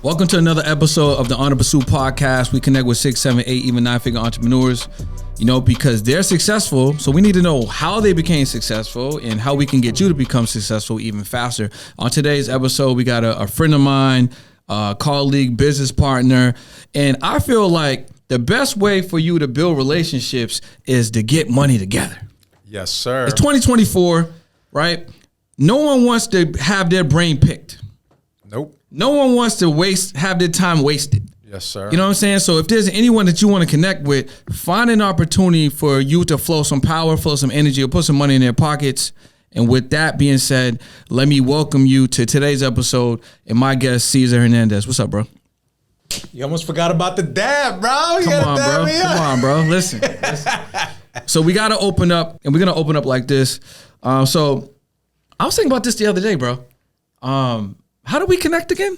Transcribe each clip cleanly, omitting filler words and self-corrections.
Welcome to another episode of the On the Pursuit podcast. We connect with 6, 7, 8, even 9-figure entrepreneurs, because they're successful. So we need to know how they became successful and how we can get you to become successful even faster. On today's episode, we got a friend of mine, colleague, business partner. And I feel like the best way for you to build relationships is to get money together. Yes, sir. It's 2024, right? No one wants to have their brain picked. Nope. No one wants to have their time wasted. Yes, sir. You know what I'm saying? So if there's anyone that you want to connect with, find an opportunity for you to flow some power, flow some energy, or put some money in their pockets. And with that being said, let me welcome you to today's episode and my guest, Cesar Hernandez. What's up, bro? You almost forgot about the dab, bro. Come on, bro. Listen. So we got to open up, and we're going to open up like this. So I was thinking about this the other day, bro. How do we connect again?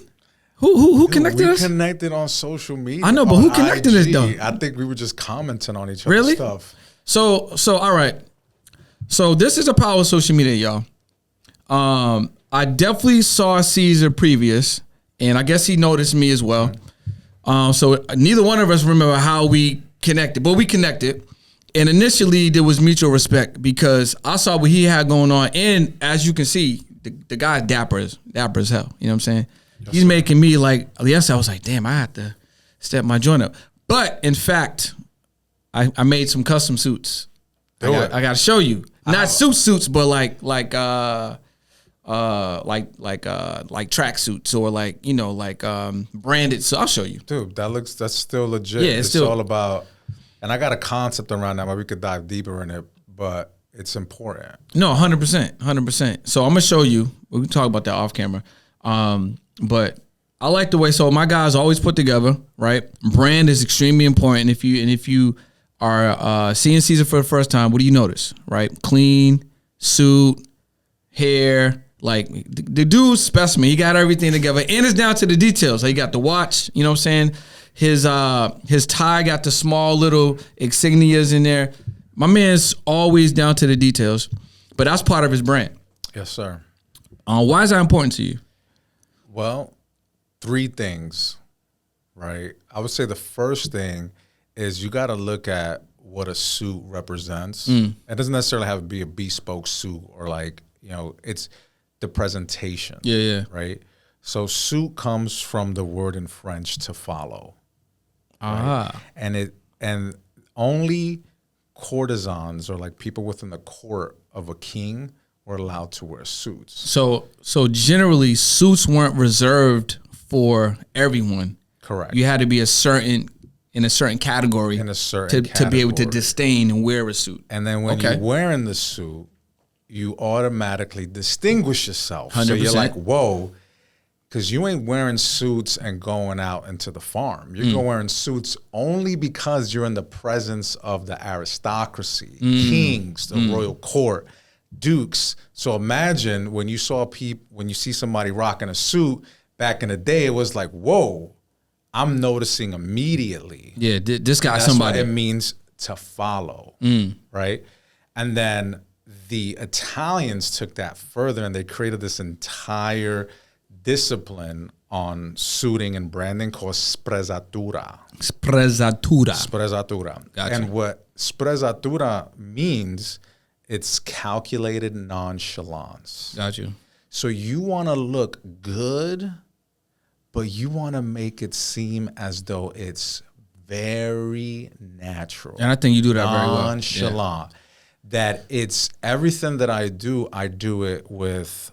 Who connected us? We connected on social media. I know, but who connected us though? I think we were just commenting on each other's really? Stuff. So all right. So this is a power of social media, y'all. I definitely saw Cesar previous, and I guess he noticed me as well. So neither one of us remember how we connected, but we connected. And initially there was mutual respect because I saw what he had going on, and as you can see, the guy's dapper as hell. You know what I'm saying? Yes, he's making me like, yes, I was like, damn, I have to step my joint up. But in fact, I made some custom suits. I got to show you. Not suits, but like track suits or branded. So I'll show you. Dude, that's still legit. Yeah, it's all about, and I got a concept around that, but we could dive deeper in it, but it's important. No, 100%. So I'm gonna show you. We can talk about that off camera. But I like the way. So my guys always put together, right? Brand is extremely important. If you are seeing Cesar for the first time, what do you notice? Right? Clean suit, hair. Like the dude's specimen. He got everything together, and it's down to the details. So he got the watch. You know what I'm saying? His tie got the small little insignias in there. My man's always down to the details, but that's part of his brand. Yes, sir. Why is that important to you? Well, 3 things, right? I would say the first thing is you got to look at what a suit represents. It doesn't necessarily have to be a bespoke suit or it's the presentation. Yeah. Right? So suit comes from the word in French to follow. Ah. Right? And only courtesans or like people within the court of a king were allowed to wear suits. So generally suits weren't reserved for everyone. Correct. You had to be in a certain category to be able to disdain and wear a suit. And then when you're wearing the suit, you automatically distinguish yourself. 100%. So you're like, whoa, because you ain't wearing suits and going out into the farm. You're wearing suits only because you're in the presence of the aristocracy, kings, the royal court, dukes. So imagine when you see somebody rocking a suit back in the day, it was like, whoa, I'm noticing immediately. Yeah, this guy, that's somebody. what it means to follow, right? And then the Italians took that further and they created this entire discipline on suiting and branding called Spresatura. Gotcha. And what Spresatura means, it's calculated nonchalance. Got you. So you want to look good, but you want to make it seem as though it's very natural. And I think you do that very well. Nonchalant. Yeah. That it's everything that I do it with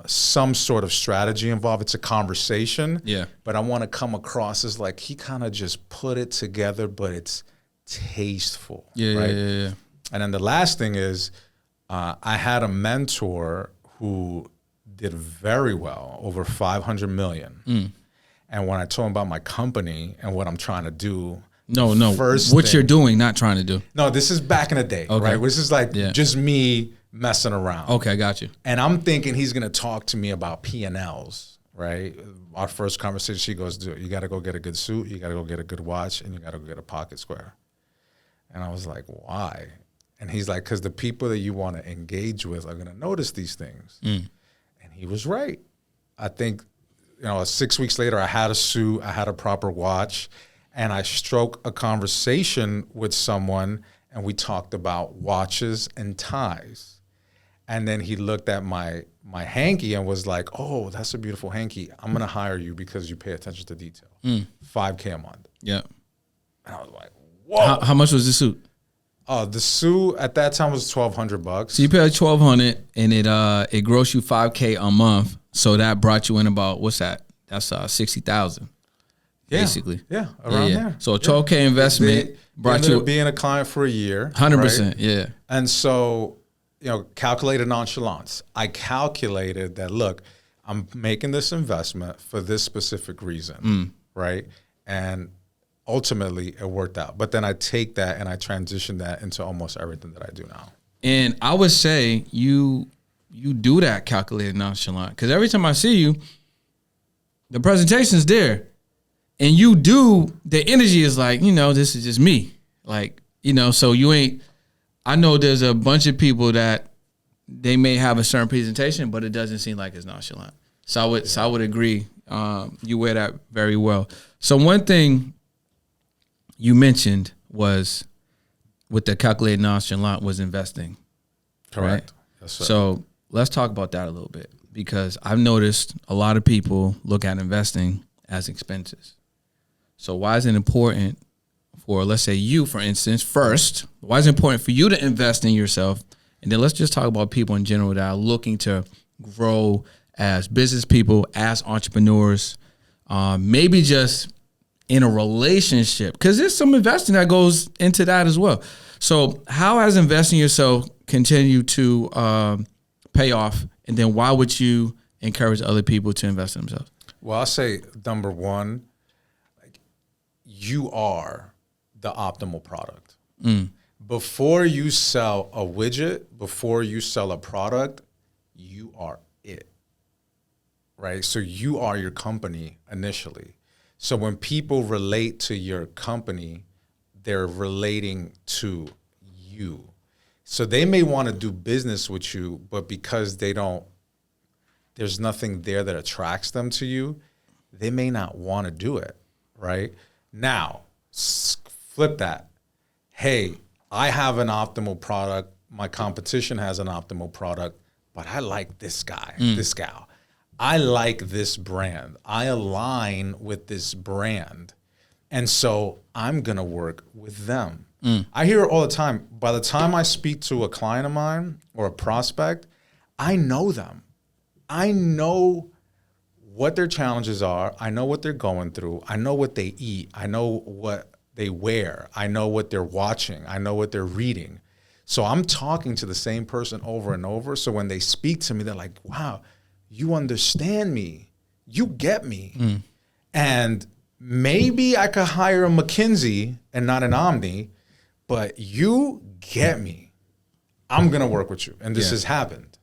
some sort of strategy involved. It's a conversation. Yeah. But I want to come across as like he kind of just put it together, but it's tasteful. Yeah, right? yeah. And then the last thing is I had a mentor who did very well, over 500 million. And when I told him about my company and what I'm trying to do, you're doing, not trying to do. No, this is back in the day, right? This is like just me messing around. Okay, got you. And I'm thinking he's going to talk to me about P&Ls, right? Our first conversation, she goes, dude, you got to go get a good suit, you got to go get a good watch, and you got to go get a pocket square. And I was like, why? And he's like, because the people that you want to engage with are going to notice these things. And he was right. I think 6 weeks later, I had a suit, I had a proper watch, and I struck a conversation with someone, and we talked about watches and ties. And then he looked at my hanky and was like, "Oh, that's a beautiful hanky. I'm gonna hire you because you pay attention to detail. $5K a month." Yeah. And I was like, "Whoa!" How much was the suit? The suit at that time was $1,200. So you paid like $1,200, and it grossed you $5K a month. So that brought you in about, what's that? That's $60,000. Basically. Yeah, around there. So a $12K investment brought you being a client for a year. 100%. Right? Yeah. And so, calculated nonchalance. I calculated that, look, I'm making this investment for this specific reason, right? And ultimately it worked out. But then I take that and I transition that into almost everything that I do now. And I would say you do that calculated nonchalant, because every time I see you, the presentation's there. And you do, the energy is like, this is just me. Like, so you ain't, I know there's a bunch of people that they may have a certain presentation, but it doesn't seem like it's nonchalant. So I would agree. You wear that very well. So one thing you mentioned was with the calculated nonchalant was investing. Correct. Right? Yes, sir. So let's talk about that a little bit, because I've noticed a lot of people look at investing as expenses. So why is it important for, let's say you, for instance, first, why is it important for you to invest in yourself? And then let's just talk about people in general that are looking to grow as business people, as entrepreneurs, maybe just in a relationship, because there's some investing that goes into that as well. So how has investing yourself continued to pay off? And then why would you encourage other people to invest in themselves? Well, I'll say number one, you are the optimal product. Before you sell a widget, before you sell a product, you are it, right? So you are your company initially. So when people relate to your company, they're relating to you. So they may want to do business with you, but because there's nothing there that attracts them to you, they may not want to do it, right? Now, flip that. Hey, I have an optimal product. My competition has an optimal product, but I like this guy, this gal. I like this brand. I align with this brand. And so I'm going to work with them. I hear it all the time. By the time I speak to a client of mine or a prospect, I know them. I know what their challenges are. I know what they're going through. I know what they eat. I know what they wear. I know what they're watching. I know what they're reading. So I'm talking to the same person over and over. So when they speak to me, they're like, wow, you understand me. You get me. And maybe I could hire a McKinsey and not an Omni, but you get me. I'm going to work with you. And this has happened,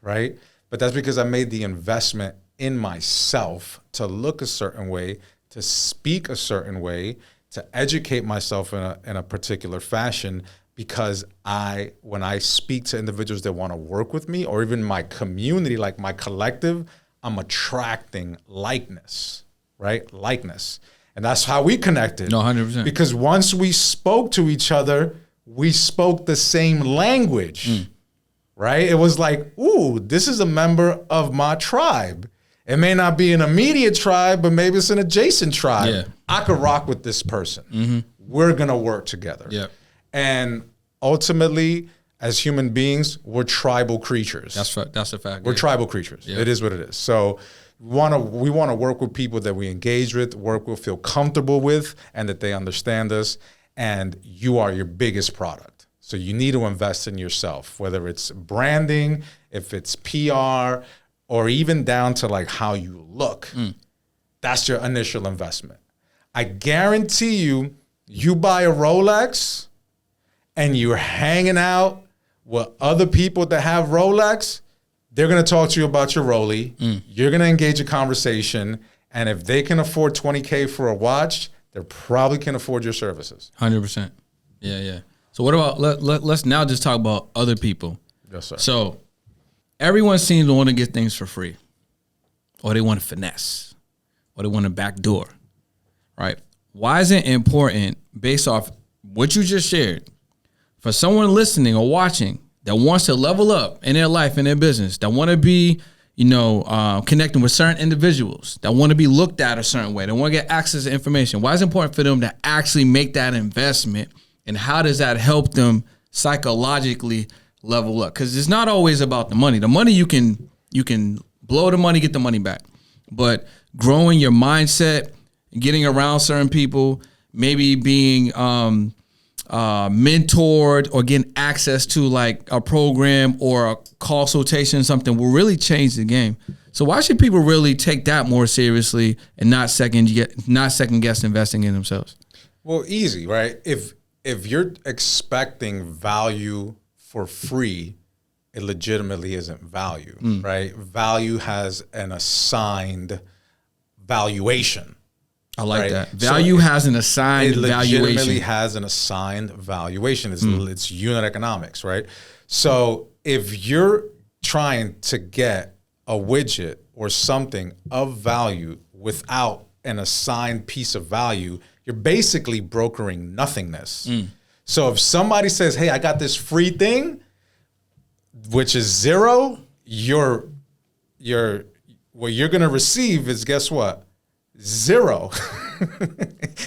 right? But that's because I made the investment in myself to look a certain way, to speak a certain way, to educate myself in a particular fashion, because when I speak to individuals that want to work with me, or even my community, like my collective, I'm attracting likeness, right? Likeness. And that's how we connected. No, 100%. Because once we spoke to each other, we spoke the same language, right? It was like, ooh, this is a member of my tribe. It may not be an immediate tribe, but maybe it's an adjacent tribe. Yeah. I could rock with this person. We're going to work together. Yeah. And ultimately, as human beings, we're tribal creatures. That's a fact. We're tribal creatures. It is what it is. So we want to work with people that we engage with, feel comfortable with, and that they understand us. And you are your biggest product. So you need to invest in yourself, whether it's branding, if it's PR, or even down to like how you look. That's your initial investment. I guarantee you, you buy a Rolex and you're hanging out with other people that have Rolex, they're going to talk to you about your Rolex. You're going to engage a conversation. And if they can afford $20K for a watch, they probably can afford your services. 100%. Yeah. So what about, let's now just talk about other people. Yes, sir. So everyone seems to want to get things for free, or they want to finesse. or they want a back door, right? Why is it important, based off what you just shared, for someone listening or watching that wants to level up in their life, in their business, that want to be, connecting with certain individuals, that want to be looked at a certain way, that want to get access to information? Why is it important for them to actually make that investment, and how does that help them psychologically level up? Because it's not always about the money. The money, you can blow the money, get the money back. But growing your mindset, getting around certain people, maybe being mentored or getting access to like a program or a consultation, something will really change the game. So why should people really take that more seriously and not second guess investing in themselves? Well, easy, right? If you're expecting value for free, it legitimately isn't value, right? Value has an assigned valuation. I like that. Value has an assigned valuation. It legitimately has an assigned valuation. It's unit economics, right? So if you're trying to get a widget or something of value without an assigned piece of value, you're basically brokering nothingness. So if somebody says, hey, I got this free thing, which is zero, what you're gonna receive is, guess what? Zero.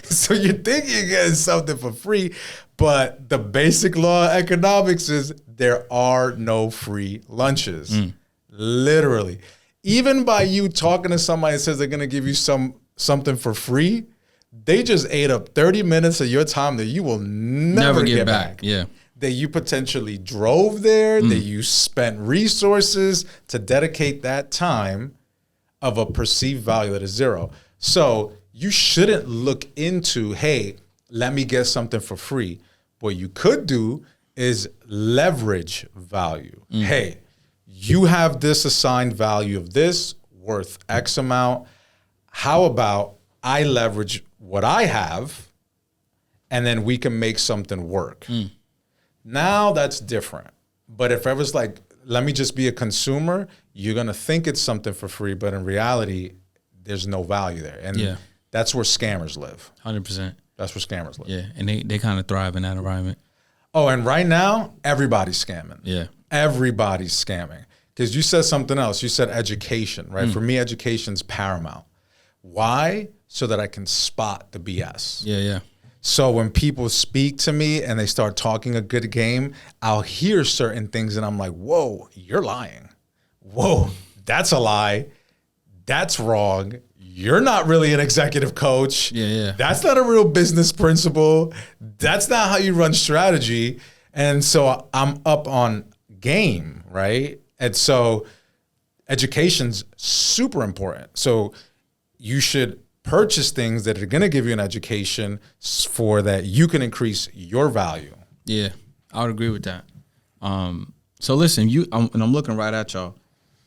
So you think you're getting something for free, but the basic law of economics is there are no free lunches. Literally. Even by you talking to somebody that says they're gonna give you something for free, they just ate up 30 minutes of your time that you will never get back. Yeah. That you potentially drove there, that you spent resources to dedicate that time of a perceived value that is zero. So you shouldn't look into, hey, let me get something for free. What you could do is leverage value. Hey, you have this assigned value of this worth X amount. How about I leverage what I have, and then we can make something work. Now that's different. But if I was like, let me just be a consumer, you're going to think it's something for free, but in reality, there's no value there. And that's where scammers live. 100%. That's where scammers live. Yeah, and they kind of thrive in that environment. Oh, and right now, everybody's scamming. Yeah. Everybody's scamming. Because you said something else. You said education, right? For me, education's paramount. Why? So that I can spot the BS. Yeah. So when people speak to me and they start talking a good game, I'll hear certain things and I'm like, whoa, you're lying. Whoa, that's a lie. That's wrong. You're not really an executive coach. Yeah. That's not a real business principle. That's not how you run strategy. And so I'm up on game, right? And so education's super important. So you should purchase things that are going to give you an education for that you can increase your value. Yeah, I would agree with that. So listen, I'm looking right at y'all.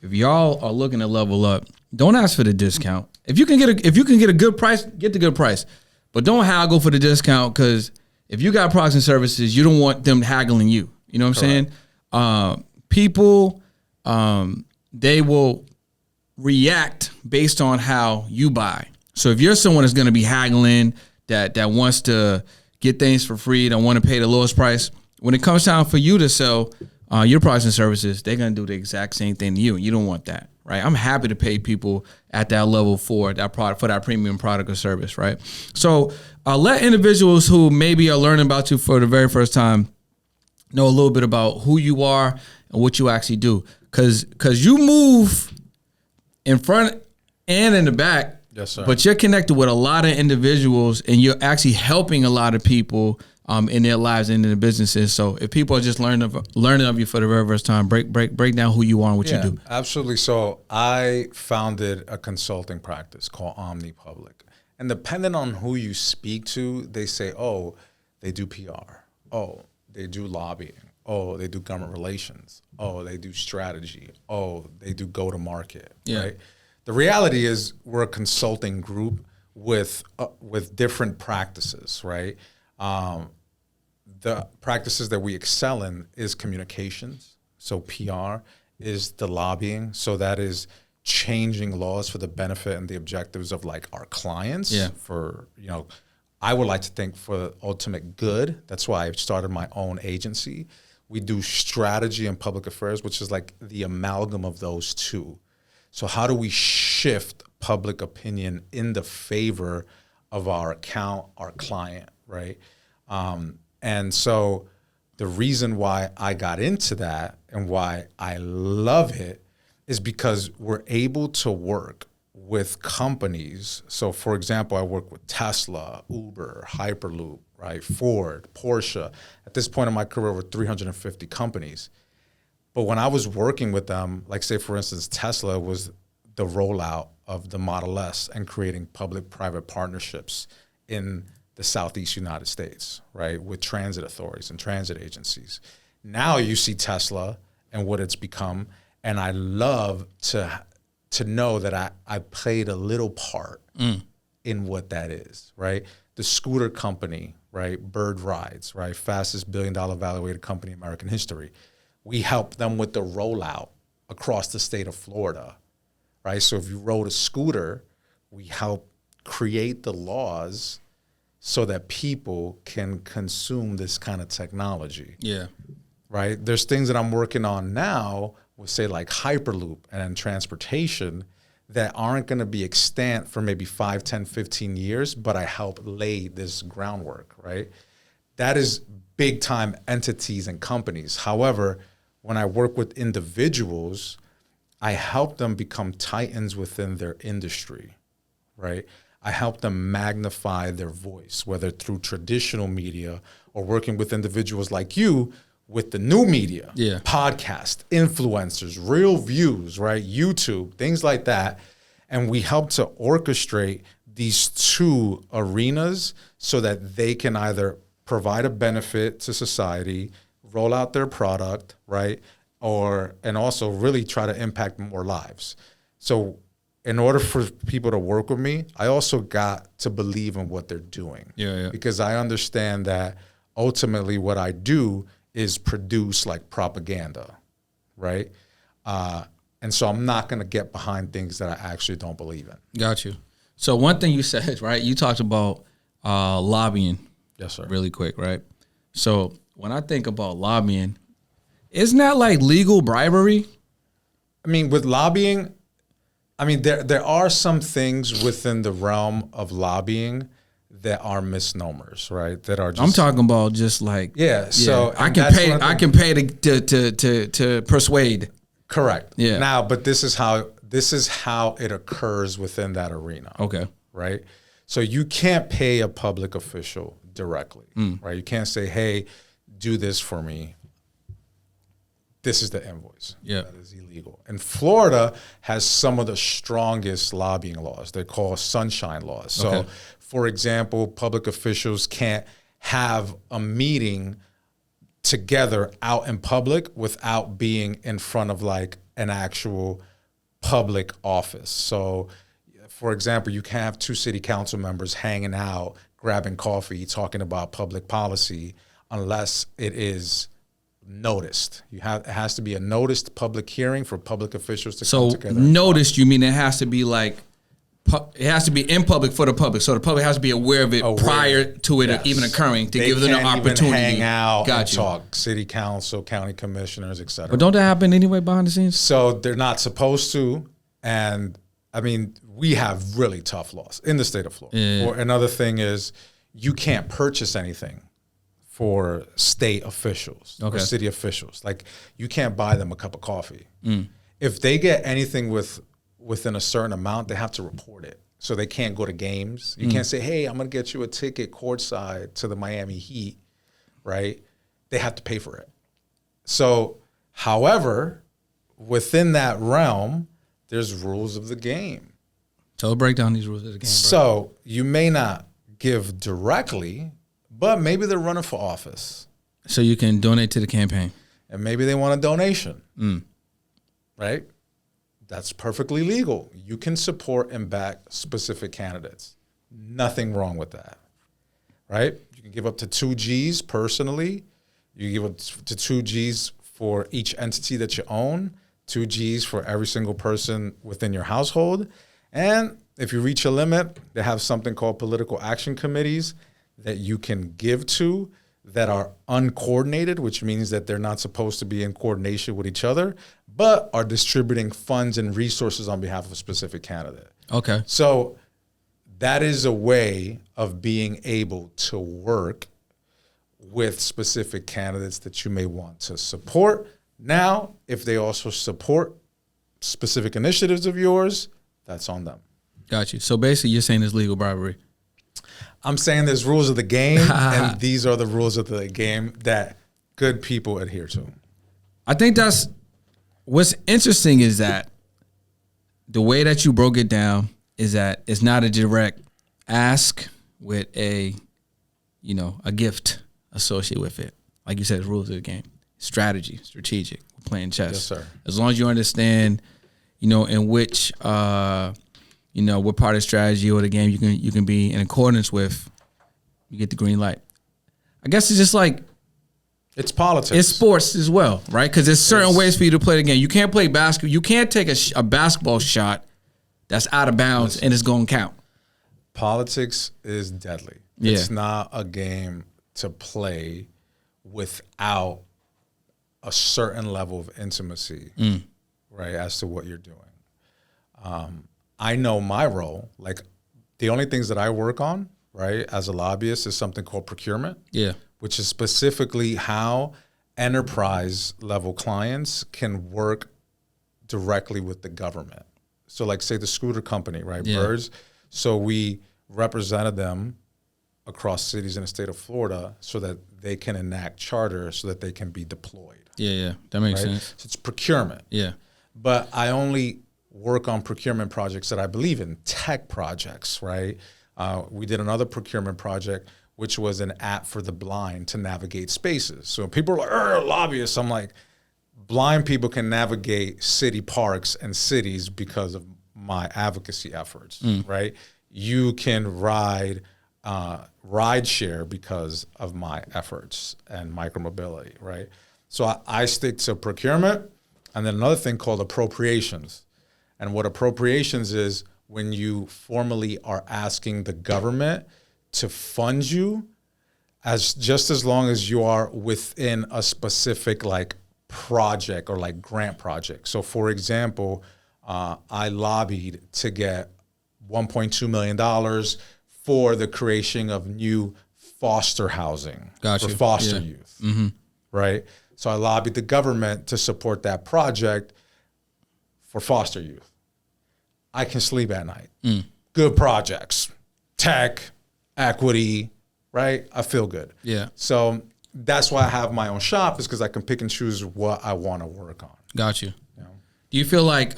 If y'all are looking to level up, don't ask for the discount. If you can get a good price, get the good price. But don't haggle for the discount, because if you got products and services, you don't want them haggling you. You know what I'm saying? People, they will react based on how you buy. So if you're someone that's going to be haggling, that wants to get things for free, that want to pay the lowest price, when it comes time for you to sell your products and services, they're going to do the exact same thing to you. You don't want that, right? I'm happy to pay people at that level for that product, for that premium product or service, right? So let individuals who maybe are learning about you for the very first time know a little bit about who you are and what you actually do. Because you move in front and in the back. Yes, sir. But you're connected with a lot of individuals, and you're actually helping a lot of people in their lives and in their businesses. So if people are just learning of you for the very first time, break down who you are and what you do. Absolutely. So I founded a consulting practice called Omni Public. And depending on who you speak to, they say, oh, they do PR. Oh, they do lobbying. Oh, they do government relations. Oh, they do strategy. Oh, they do go-to-market, right? The reality is we're a consulting group with different practices, right? The practices that we excel in is communications. So PR is the lobbying. So that is changing laws for the benefit and the objectives of like our clients. Yeah. For, you know, I would like to think for the ultimate good. That's why I started my own agency. We do strategy and public affairs, which is like the amalgam of those two. So how do we shift public opinion in the favor of our account, our client, right? And so the reason why I got into that and why I love it is because we're able to work with companies. So for example, I work with Tesla, Uber, Hyperloop, right? Ford, Porsche. At this point in my career, we're 350 companies. But when I was working with them, like say for instance, Tesla was the rollout of the Model S and creating public-private partnerships in the Southeast United States, right? With transit authorities and transit agencies. Now you see Tesla and what it's become. And I love to know that I played a little part in what that is, right? The scooter company, right? Bird Rides, right? Fastest billion-dollar valuated company in American history. We helped them with the rollout across the state of Florida, right? So if you rode a scooter, we help create the laws so that people can consume this kind of technology. Yeah. Right? There's things that I'm working on now with say like Hyperloop and transportation that aren't going to be extant for maybe 5, 10, 15 years, but I help lay this groundwork, right? That is big time entities and companies. However, when I work with individuals, I help them become titans within their industry, right? I help them magnify their voice, whether through traditional media or working with individuals like you with the new media, podcast, influencers, real views, right? YouTube, things like that. And we help to orchestrate these two arenas so that they can either provide a benefit to society, roll out their product, right? And also really try to impact more lives. So in order for people to work with me, I also got to believe in what they're doing. Because I understand that ultimately what I do is produce like propaganda, right? And so I'm not going to get behind things that I actually don't believe in. Got you. So one thing you said, right? You talked about lobbying. Yes, sir. Really quick, right? So when I think about lobbying, isn't that like legal bribery? I mean, with lobbying, I mean, there are some things within the realm of lobbying that are misnomers, right? That are just, I'm talking about just like So I can pay to persuade. Correct. Yeah. Now, but this is how it occurs within that arena. Okay. Right. So you can't pay a public official directly, right? You can't say, "Hey, do this for me." This is the invoice. Yeah. That is illegal. And Florida has some of the strongest lobbying laws. They're called sunshine laws. So, for example, public officials can't have a meeting together out in public without being in front of like an actual public office. So, for example, you can't have 2 city council members hanging out, grabbing coffee, talking about public policy unless it is noticed. It has to be a noticed public hearing for public officials to come together. So noticed, you mean it has to be like, it has to be in public for the public. So the public has to be aware of it prior to it even occurring to give them the opportunity. They can't even hang out and talk. City council, county commissioners, et cetera. But don't that happen anyway behind the scenes? So they're not supposed to. And I mean, we have really tough laws in the state of Florida. Or another thing is you can't purchase anything for state officials or city officials. Like you can't buy them a cup of coffee. If they get anything within a certain amount, they have to report it. So they can't go to games. You can't say, "Hey, I'm going to get you a ticket courtside to the Miami Heat," right? They have to pay for it. So, however, within that realm, there's rules of the game. So break down these rules of the game. So you may not give directly, but maybe they're running for office. So you can donate to the campaign. And maybe they want a donation, right? That's perfectly legal. You can support and back specific candidates. Nothing wrong with that, right? You can give up to 2 Gs personally. You give up to 2 Gs for each entity that you own. 2 G's for every single person within your household. And if you reach a limit, they have something called political action committees that you can give to that are uncoordinated, which means that they're not supposed to be in coordination with each other, but are distributing funds and resources on behalf of a specific candidate. Okay. So that is a way of being able to work with specific candidates that you may want to support. Now, if they also support specific initiatives of yours, that's on them. Got you. So basically, you're saying it's legal bribery. I'm saying there's rules of the game, and these are the rules of the game that good people adhere to. I think that's what's interesting is that the way that you broke it down is that it's not a direct ask with a gift associated with it. Like you said, it's rules of the game. Strategic. We're playing chess. Yes, sir. As long as you understand, in which what part of the strategy or the game you can be in accordance with, you get the green light. I guess it's just like it's politics. It's sports as well, right? Because there's certain ways for you to play the game. You can't play basketball. You can't take a basketball shot that's out of bounds and it's going to count. Politics is deadly. Yeah. It's not a game to play without a certain level of intimacy, right, as to what you're doing. I know my role. Like, the only things that I work on, right, as a lobbyist is something called procurement, which is specifically how enterprise level clients can work directly with the government. So, like, say the scooter company, right, Birds. So we represented them across cities in the state of Florida so that they can enact charters so that they can be deployed. Yeah, that makes sense. So it's procurement. Yeah. But I only work on procurement projects that I believe in, tech projects, right? We did another procurement project, which was an app for the blind to navigate spaces. So people are like, lobbyists. I'm like, blind people can navigate city parks and cities because of my advocacy efforts, right? You can ride share because of my efforts and micromobility, right? So I stick to procurement, and then another thing called appropriations. And what appropriations is when you formally are asking the government to fund you as long as you are within a specific like project or like grant project. So for example, I lobbied to get $1.2 million for the creation of new foster housing for foster youth, right? So I lobbied the government to support that project for foster youth. I can sleep at night. Good projects, tech, equity, right? I feel good. Yeah. So that's why I have my own shop, is because I can pick and choose what I want to work on. Got you. Do you feel like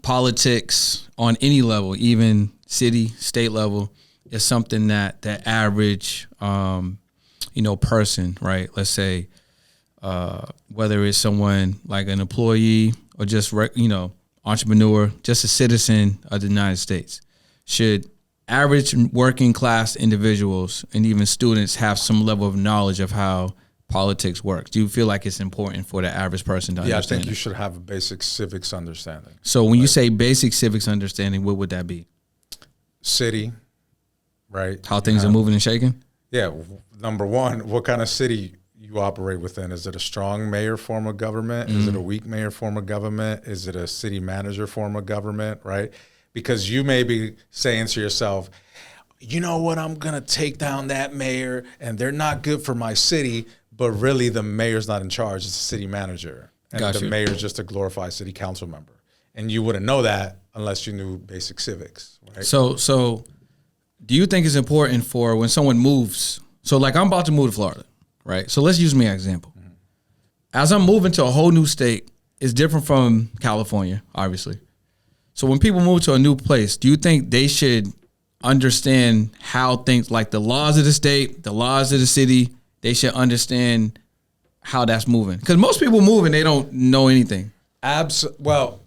politics on any level, even city, state level, is something that the average, person, right? Let's say, whether it's someone like an employee or just, entrepreneur, just a citizen of the United States, should average working class individuals and even students have some level of knowledge of how politics works? Do you feel like it's important for the average person to understand? Yeah, I think you should have a basic civics understanding. So when you say basic civics understanding, what would that be? City, right? How things are moving and shaking? Yeah. Number one, what kind of city you operate within? Is it a strong mayor form of government? Is it a weak mayor form of government? Is it a city manager form of government, right? Because you may be saying to yourself, you know what, I'm going to take down that mayor and they're not good for my city, but really the mayor's not in charge, it's the city manager. And the mayor's just a glorified city council member. And you wouldn't know that unless you knew basic civics, right? So do you think it's important for when someone moves? So like I'm about to move to Florida, right? So let's use me as an example. As I'm moving to a whole new state, it's different from California, obviously. So when people move to a new place, do you think they should understand how things like the laws of the state, the laws of the city, they should understand how that's moving? Because most people move and they don't know anything. Well,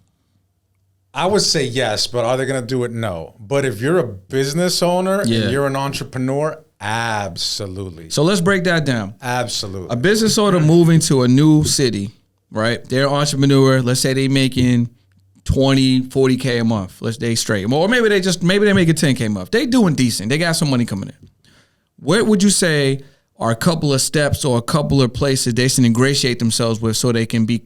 I would say yes, but are they going to do it? No. But if you're a business owner and you're an entrepreneur, absolutely. So let's break that down. Absolutely. A business owner moving to a new city, right? They're an entrepreneur. Let's say they making 20, 40K a month. Let's they straight. Or maybe they making 10K a month. They doing decent. They got some money coming in. What would you say are a couple of steps or a couple of places they should ingratiate themselves with so they can be,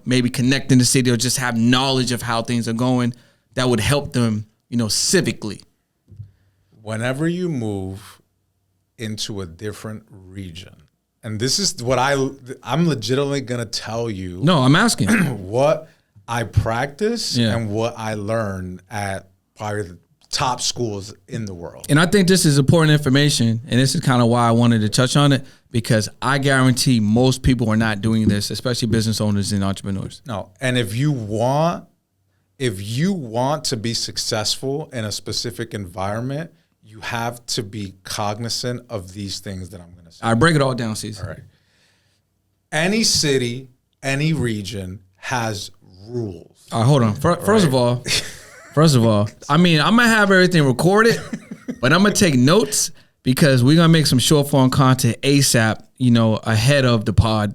maybe connect in the city or just have knowledge of how things are going that would help them, civically? Whenever you move into a different region, and this is what I'm legitimately going to tell you. No, I'm asking. What I practice and what I learned at probably the top schools in the world. And I think this is important information, and this is kind of why I wanted to touch on it, because I guarantee most people are not doing this, especially business owners and entrepreneurs. No, and if you want to be successful in a specific environment, you have to be cognizant of these things that I'm going to say. All right, break it all down, Cesar. All right. Any city, any region has rules. All right, hold on. First of all, I mean, I'm going to have everything recorded, but I'm going to take notes because we're going to make some short form content ASAP, ahead of the pod,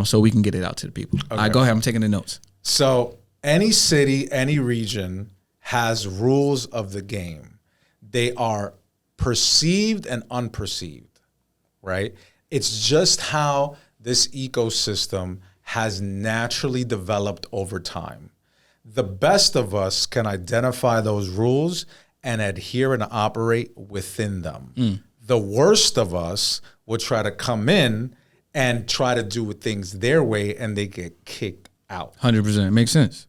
so we can get it out to the people. Okay. All right, go ahead. I'm taking the notes. So any city, any region has rules of the game. They are perceived and unperceived, right? It's just how this ecosystem has naturally developed over time. The best of us can identify those rules and adhere and operate within them. The worst of us will try to come in and try to do things their way, and they get kicked out. 100%. Makes sense.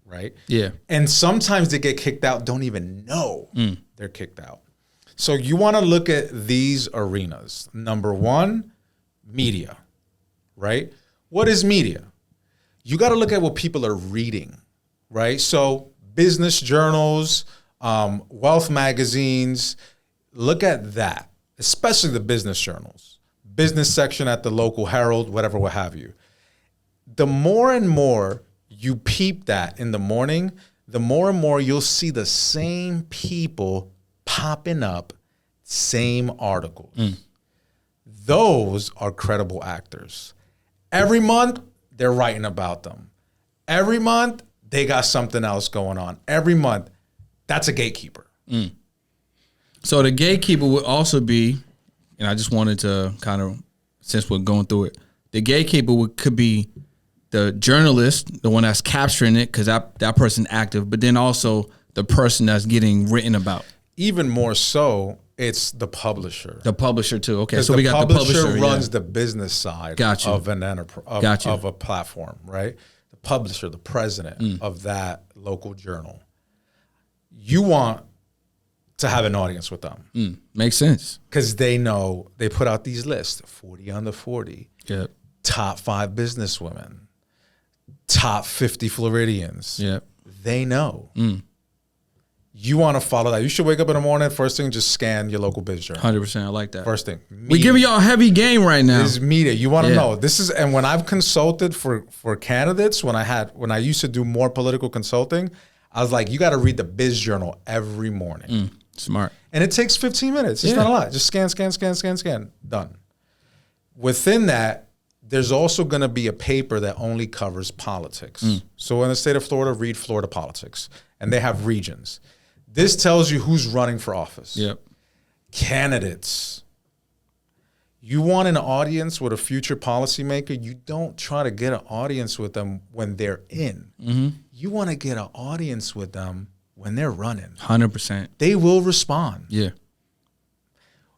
Right? Yeah. And sometimes they get kicked out, don't even know they're kicked out. So you want to look at these arenas. Number one, media, right? What is media? You got to look at what people are reading, right? So business journals, wealth magazines, look at that, especially the business journals, business section at the local Herald, whatever, what have you. The more and more you peep that in the morning, the more and more you'll see the same people popping up, same articles. Those are credible actors. Every month, they're writing about them. Every month, they got something else going on. Every month, that's a gatekeeper. So the gatekeeper would also be, and I just wanted to kind of, since we're going through it, the gatekeeper could be the journalist, the one that's capturing it, because that person active, but then also the person that's getting written about. Even more so, it's the publisher. The publisher too. Okay, so we got the publisher runs the business side of an enterprise of a platform, right? The publisher, the president of that local journal. You want to have an audience with them. Makes sense. Because they know they put out these lists, 40 under 40, Yep. top 5 businesswomen, top 50 Floridians. Yep. They know. You want to follow that. You should wake up in the morning, first thing, just scan your local biz journal. 100%. I like that. First thing. We giving y'all heavy game right now. This is media. You want to know. This is, and when I've consulted for candidates, when I used to do more political consulting, I was like, you got to read the biz journal every morning. Smart. And it takes 15 minutes. It's not a lot. Just scan. Done. Within that, there's also going to be a paper that only covers politics. So in the state of Florida, read Florida Politics. And they have regions. This tells you who's running for office. Yep. Candidates. You want an audience with a future policymaker, you don't try to get an audience with them when they're in. You want to get an audience with them when they're running. 100%. They will respond. Yeah.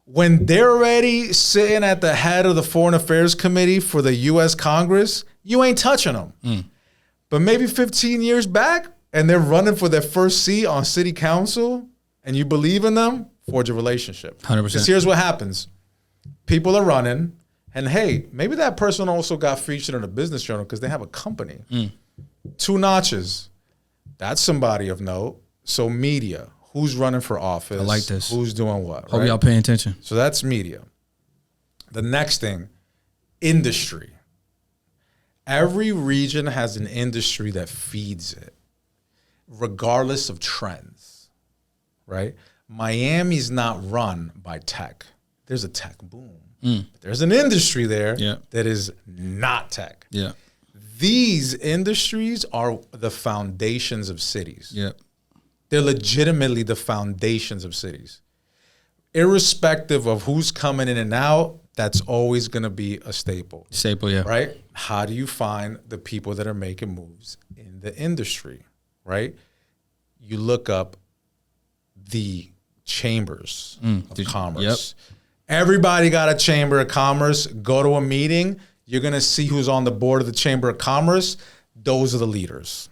When they're already sitting at the head of the Foreign Affairs Committee for the U.S. Congress, you ain't touching them. But maybe 15 years back, and they're running for their first seat on city council, and you believe in them, forge a relationship. 100%. Because here's what happens. People are running, and hey, maybe that person also got featured in a business journal because they have a company. 2 notches. That's somebody of note. So media, who's running for office? I like this. Who's doing what? Hope y'all paying attention. So that's media. The next thing, industry. Every region has an industry that feeds it, regardless of trends, right? Miami's not run by tech. There's a tech boom. But there's an industry there that is not tech. Yeah. These industries are the foundations of cities. Yep. They're legitimately the foundations of cities. Irrespective of who's coming in and out, that's always going to be a staple. Staple, yeah. Right? How do you find the people that are making moves in the industry, right? You look up the chambers of commerce. Yep. Everybody got a chamber of commerce. Go to a meeting. You're going to see who's on the board of the chamber of commerce. Those are the leaders.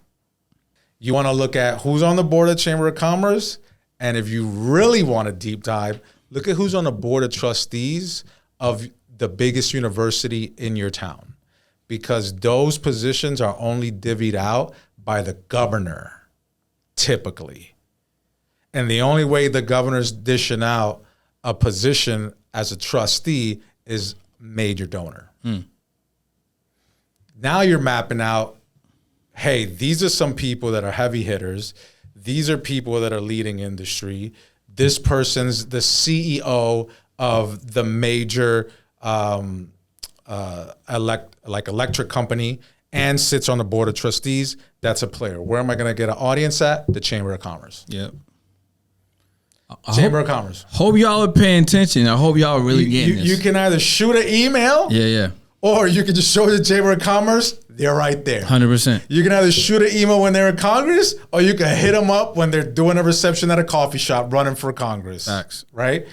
You want to look at who's on the board of the chamber of commerce. And if you really want to deep dive, look at who's on the board of trustees of the biggest university in your town, because those positions are only divvied out by the governor, typically. And the only way the governor's dishing out a position as a trustee is major donor. Now you're mapping out, hey, these are some people that are heavy hitters. These are people that are leading industry. This person's the CEO of the major electric company and sits on the board of trustees. That's a player. Where am I going to get an audience at? The Chamber of Commerce. Yep. Chamber of Commerce. Hope y'all are paying attention. I hope y'all are really getting this. You can either shoot an email, yeah, or you can just show the Chamber of Commerce. They're right there. 100%. You can either shoot an email when they're in Congress, or you can hit them up when they're doing a reception at a coffee shop running for Congress. Facts. Right?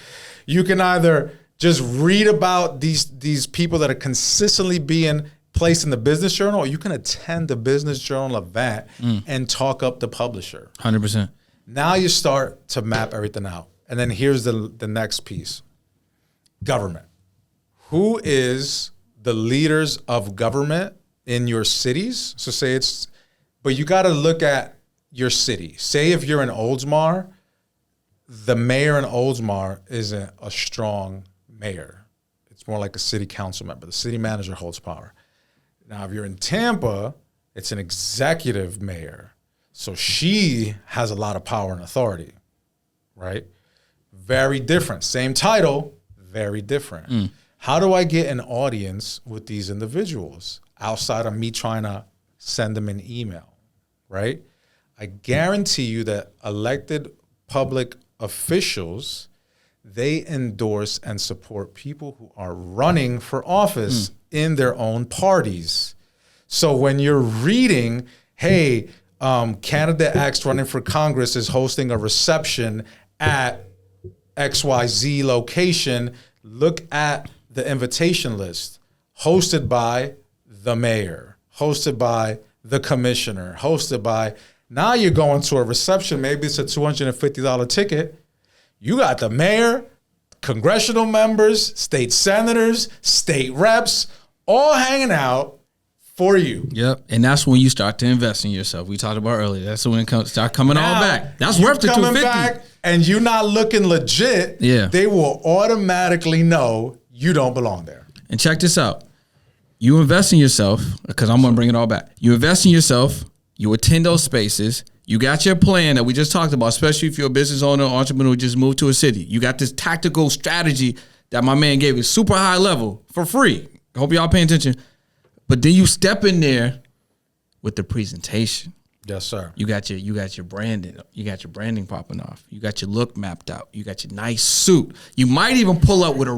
You can either just read about these people that are consistently being placed in the Business Journal, or you can attend the Business Journal event and talk up the publisher. 100%. Now you start to map everything out. And then here's the next piece. Government. Who is the leaders of government in your cities? So say but you got to look at your city. Say if you're in Oldsmar, the mayor in Oldsmar isn't a strong mayor. It's more like a city council member. The city manager holds power. Now, if you're in Tampa, it's an executive mayor. So she has a lot of power and authority, right? Very different. Same title, very different. How do I get an audience with these individuals outside of me trying to send them an email, right? I guarantee you that elected public officials, they endorse and support people who are running for office in their own parties. So when you're reading, hey, candidate X running for Congress is hosting a reception at XYZ location, look at the invitation list. Hosted by the mayor, hosted by the commissioner, hosted by, now you're going to a reception, maybe it's a $250 ticket. You got the mayor, congressional members, state senators, state reps, all hanging out for you. Yep. And that's when you start to invest in yourself. We talked about earlier. That's when it start coming all back. That's worth the $250. Back and you're not looking legit. Yeah. They will automatically know you don't belong there. And check this out. You invest in yourself, because I'm going to bring it all back. You invest in yourself. You attend those spaces. You got your plan that we just talked about, especially if you're a business owner or entrepreneur who just moved to a city. You got this tactical strategy that my man gave you, super high level, for free. I hope y'all paying attention. But then you step in there with the presentation. Yes, sir. You got your branding. You got your branding popping off. You got your look mapped out. You got your nice suit. You might even pull up with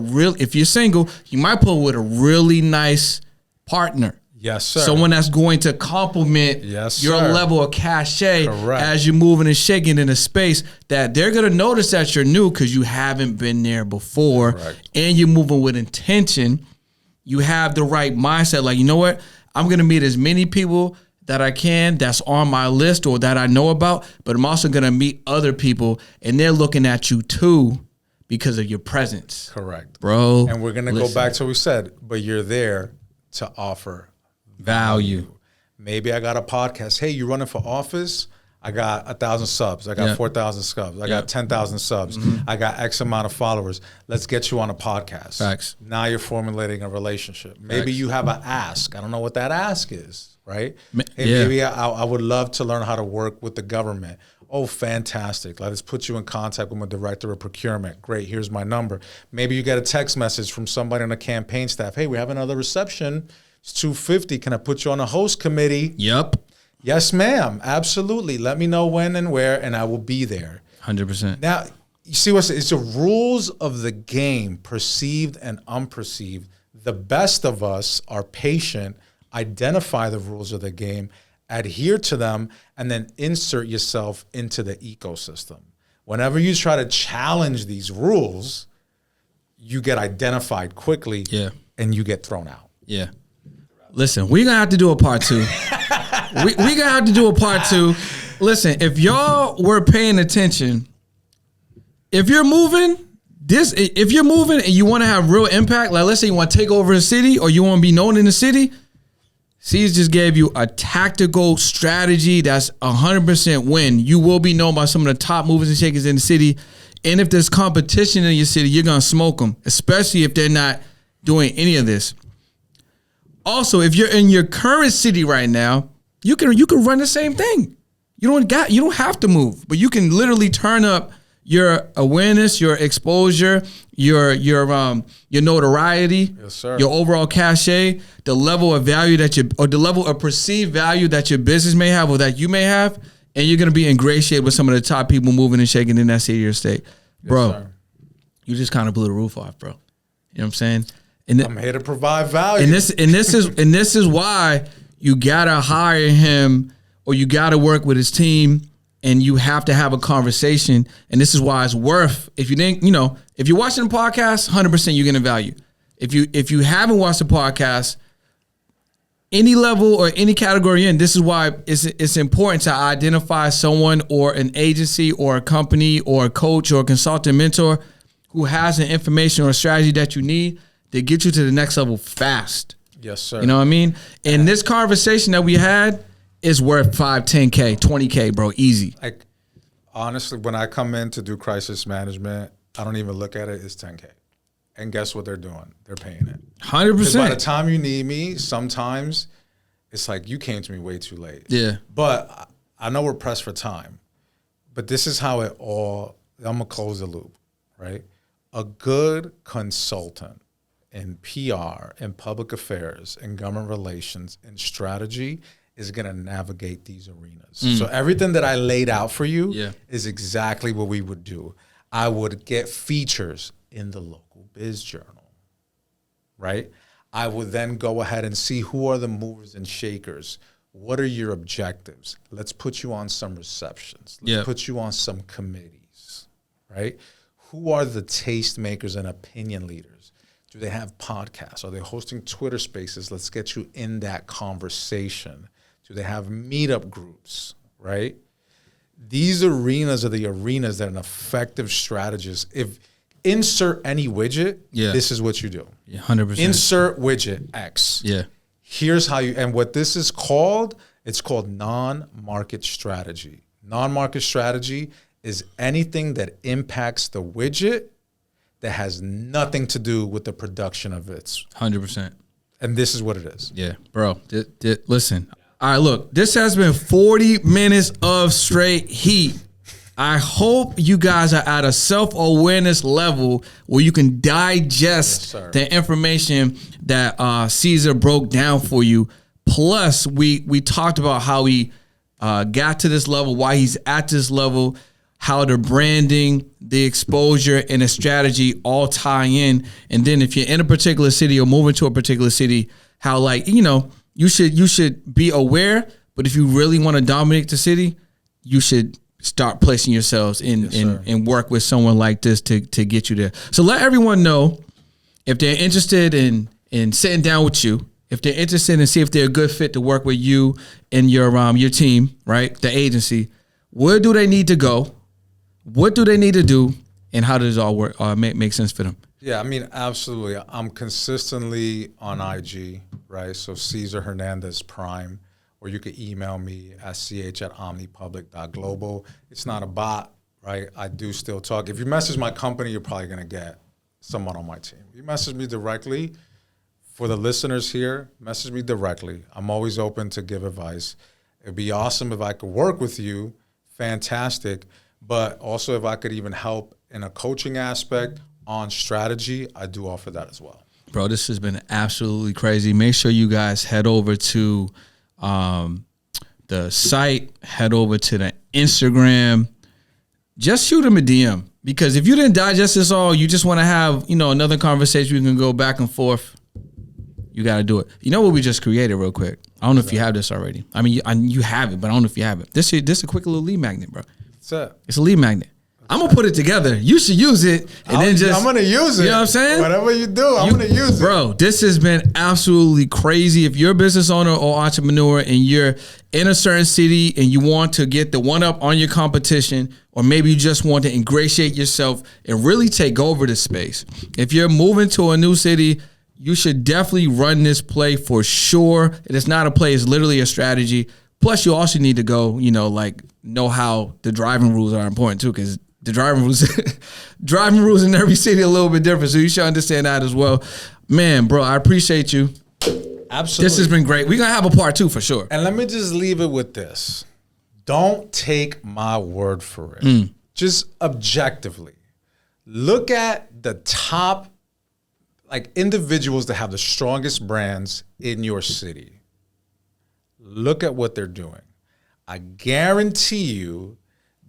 if you're single, you might pull with a really nice partner. Yes, sir. Someone that's going to complement your level of cachet as you're moving and shaking in a space that they're going to notice that you're new because you haven't been there before. Correct. And you're moving with intention. You have the right mindset. Like, you know what? I'm going to meet as many people that I can that's on my list or that I know about, but I'm also going to meet other people, and they're looking at you too because of your presence. Correct. Bro. And we're going to go back to what we said, but you're there to offer value. Maybe I got a podcast. Hey, you running for office? I got 1,000 subs. I got 4,000 subs. I got 10,000 subs. I got X amount of followers. Let's get you on a podcast. Facts. Now you're formulating a relationship. Maybe you have an ask. I don't know what that ask is, right? Hey, maybe I would love to learn how to work with the government. Oh, fantastic. Let's put you in contact with my director of procurement. Great, here's my number. Maybe you get a text message from somebody on the campaign staff. Hey, we have another reception. It's 250. Can I put you on a host committee? Yep. Yes, ma'am. Absolutely. Let me know when and where, and I will be there. 100%. Now, you see it's the rules of the game, perceived and unperceived. The best of us are patient, identify the rules of the game, adhere to them, and then insert yourself into the ecosystem. Whenever you try to challenge these rules, you get identified quickly and you get thrown out. Yeah. Listen, we're going to have to do a part 2. We're going to have to do a part 2. Listen, if y'all were paying attention, if you're moving and you want to have real impact, like let's say you want to take over a city or you want to be known in the city, Cesar just gave you a tactical strategy that's 100% win. You will be known by some of the top movers and shakers in the city. And if there's competition in your city, you're going to smoke them, especially if they're not doing any of this. Also, if you're in your current city right now, you can run the same thing. You don't have to move, but you can literally turn up your awareness, your exposure, your notoriety, yes, sir, your overall cachet, the level of value the level of perceived value that your business may have or that you may have, and you're gonna be ingratiated with some of the top people moving and shaking in that city or state. Bro, yes, you just kind of blew the roof off, bro. You know what I'm saying? I'm here to provide value. And this is why you gotta hire him or you gotta work with his team. And you have to have a conversation. And this is why it's worth, if you're watching the podcast, 100% you're getting value. If you haven't watched the podcast, any level or any category in, this is why it's important to identify someone or an agency or a company or a coach or a consultant mentor who has the information or strategy that you need to get you to the next level fast. Yes, sir. You know what I mean? And this conversation that we had, is worth 5, 10K, 20K, bro, easy. Like, honestly, when I come in to do crisis management, I don't even look at it as 10K. And guess what they're doing? They're paying it. 100%. By the time you need me, sometimes it's like you came to me way too late. Yeah. But I know we're pressed for time. But this is how it all, I'm going to close the loop, right? A good consultant in PR, in public affairs, in government relations, in strategy is going to navigate these arenas. So everything that I laid out for you is exactly what we would do. I would get features in the local biz journal, right? I would then go ahead and see who are the movers and shakers. What are your objectives? Let's put you on some receptions. Let's put you on some committees, right? Who are the tastemakers and opinion leaders? Do they have podcasts? Are they hosting Twitter spaces? Let's get you in that conversation. Do they have meetup groups, right? These arenas are the arenas that an effective strategist, if insert any widget, this is what you do. 100%. Insert widget X. Yeah. Here's how you, and what this is called, it's called non-market strategy. Non-market strategy is anything that impacts the widget that has nothing to do with the production of its. 100%. And this is what it is. Yeah, bro. Listen. All right, look. This has been 40 minutes of straight heat. I hope you guys are at a self-awareness level where you can digest the information that Cesar broke down for you. Plus, we talked about how he got to this level, why he's at this level, how the branding, the exposure, and the strategy all tie in. And then if you're in a particular city or moving to a particular city, how, like, you should be aware, but if you really want to dominate the city, you should start placing yourselves in and work with someone like this to get you there. So let everyone know if they're interested in sitting down with you, if they're interested in see if they're a good fit to work with you and your team, right? The agency. Where do they need to go? What do they need to do? And how does it all work? Make sense for them? Yeah, I mean, absolutely. I'm consistently on IG, right? So Cesar Hernandez Prime, or you could email me at ch@omnipublic.global. It's not a bot, right? I do still talk. If you message my company, you're probably going to get someone on my team. If you message me directly, for the listeners here, message me directly. I'm always open to give advice. It'd be awesome if I could work with you. Fantastic. But also if I could even help in a coaching aspect on strategy, I do offer that as well. Bro, this has been absolutely crazy. Make sure you guys head over to the site, head over to the Instagram. Just shoot him a DM. Because if you didn't digest this all, you just want to have, another conversation, we can go back and forth. You got to do it. You know what we just created real quick? I don't know if you have this already. I mean, you have it, but I don't know if you have it. This is a quick little lead magnet, bro. What's that? It's a lead magnet. I'm going to put it together. You should use it. And then just, I'm going to use it. You know what I'm saying? Whatever you do, I'm going to use it. Bro, this has been absolutely crazy. If you're a business owner or entrepreneur and you're in a certain city and you want to get the one up on your competition, or maybe you just want to ingratiate yourself and really take over the space. If you're moving to a new city, you should definitely run this play for sure. It is not a play, it's literally a strategy. Plus, you also need to go, know how the driving rules are important too, because the driving rules in every city are a little bit different. So you should understand that as well. Man, bro, I appreciate you. Absolutely. This has been great. We're going to have a part 2 for sure. And let me just leave it with this. Don't take my word for it. Just objectively. Look at the top individuals that have the strongest brands in your city. Look at what they're doing. I guarantee you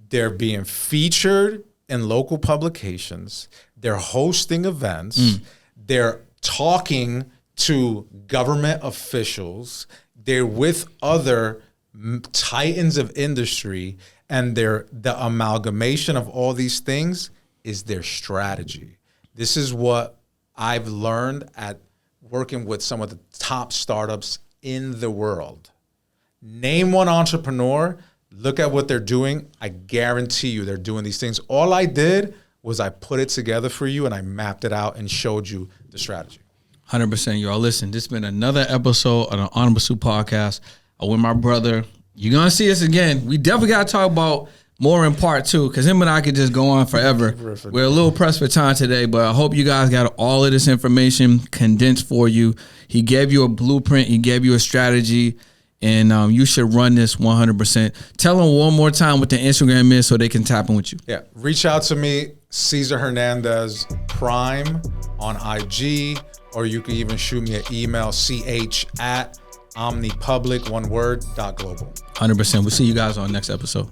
they're being featured in local publications. They're hosting events. They're talking to government officials. They're with other titans of industry. And the amalgamation of all these things is their strategy. This is what I've learned at working with some of the top startups in the world. Name one entrepreneur, look at what they're doing. I guarantee you they're doing these things. All I did was I put it together for you and I mapped it out and showed you the strategy. 100%, y'all. Listen, this has been another episode of the Honorable Pursuit Podcast. I'm with my brother. You're going to see us again. We definitely got to talk about more in part 2, because him and I could just go on forever. We're a little pressed for time today, but I hope you guys got all of this information condensed for you. He gave you a blueprint. He gave you a strategy. And you should run this 100%. Tell them one more time what the Instagram is so they can tap in with you. Yeah. Reach out to me, Cesar Hernandez Prime on IG, or you can even shoot me an email, ch@omnipublic, one word, .global. 100%. We'll see you guys on the next episode.